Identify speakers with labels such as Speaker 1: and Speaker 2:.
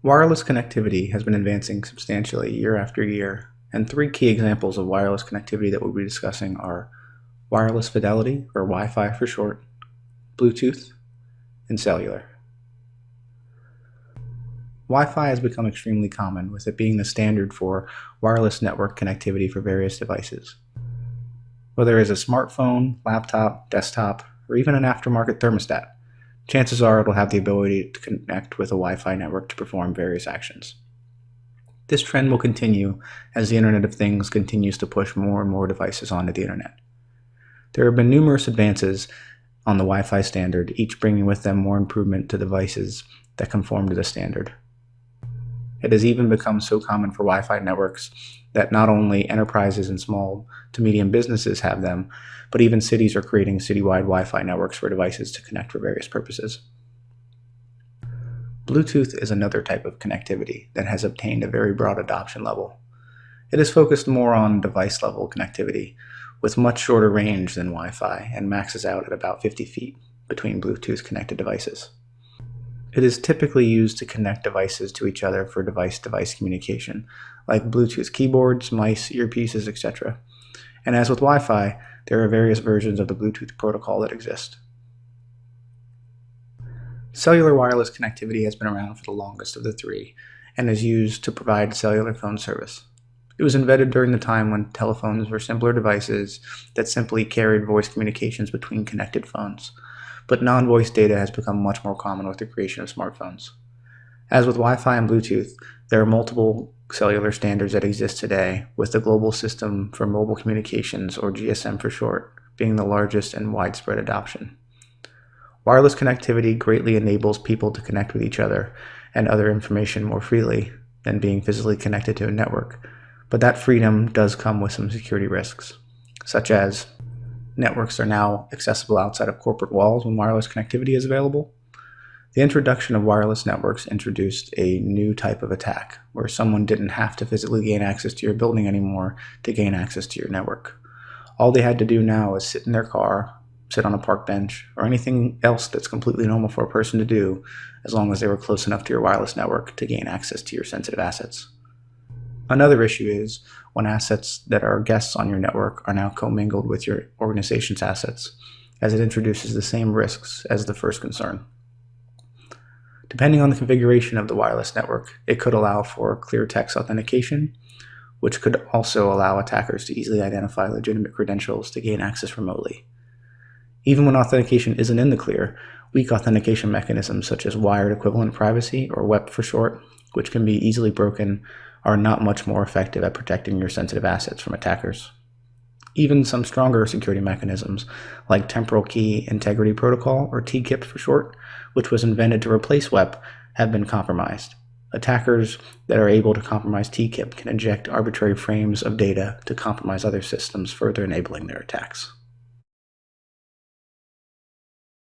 Speaker 1: Wireless connectivity has been advancing substantially year after year, and three key examples of wireless connectivity that we'll be discussing are wireless fidelity, or Wi-Fi for short, Bluetooth, and cellular. Wi-Fi has become extremely common, with it being the standard for wireless network connectivity for various devices. Whether it's a smartphone, laptop, desktop, or even an aftermarket thermostat, chances are it'll have the ability to connect with a Wi-Fi network to perform various actions. This trend will continue as the Internet of Things continues to push more and more devices onto the Internet. There have been numerous advances on the Wi-Fi standard, each bringing with them more improvement to devices that conform to the standard. It has even become so common for Wi-Fi networks that not only enterprises and small to medium businesses have them, but even cities are creating citywide Wi-Fi networks for devices to connect for various purposes. Bluetooth is another type of connectivity that has obtained a very broad adoption level. It is focused more on device-level connectivity, with much shorter range than Wi-Fi and maxes out at about 50 feet between Bluetooth-connected devices. It is typically used to connect devices to each other for device-to-device communication, like Bluetooth keyboards, mice, earpieces, etc. And as with Wi-Fi, there are various versions of the Bluetooth protocol that exist. Cellular wireless connectivity has been around for the longest of the three, and is used to provide cellular phone service. It was invented during the time when telephones were simpler devices that simply carried voice communications between connected phones. But non-voice data has become much more common with the creation of smartphones. As with Wi-Fi and Bluetooth, there are multiple cellular standards that exist today, with the Global System for Mobile Communications, or GSM for short, being the largest and widespread adoption. Wireless connectivity greatly enables people to connect with each other and other information more freely than being physically connected to a network, but that freedom does come with some security risks, such as networks are now accessible outside of corporate walls when wireless connectivity is available. The introduction of wireless networks introduced a new type of attack, where someone didn't have to physically gain access to your building anymore to gain access to your network. All they had to do now is sit in their car, sit on a park bench, or anything else that's completely normal for a person to do, as long as they were close enough to your wireless network to gain access to your sensitive assets. Another issue is when assets that are guests on your network are now commingled with your organization's assets, as it introduces the same risks as the first concern. Depending on the configuration of the wireless network, it could allow for clear text authentication, which could also allow attackers to easily identify legitimate credentials to gain access remotely. Even when authentication isn't in the clear, weak authentication mechanisms such as wired equivalent privacy, or WEP for short, which can be easily broken, are not much more effective at protecting your sensitive assets from attackers. Even some stronger security mechanisms, like Temporal Key Integrity Protocol, or TKIP for short, which was invented to replace WEP, have been compromised. Attackers that are able to compromise TKIP can inject arbitrary frames of data to compromise other systems, further enabling their attacks.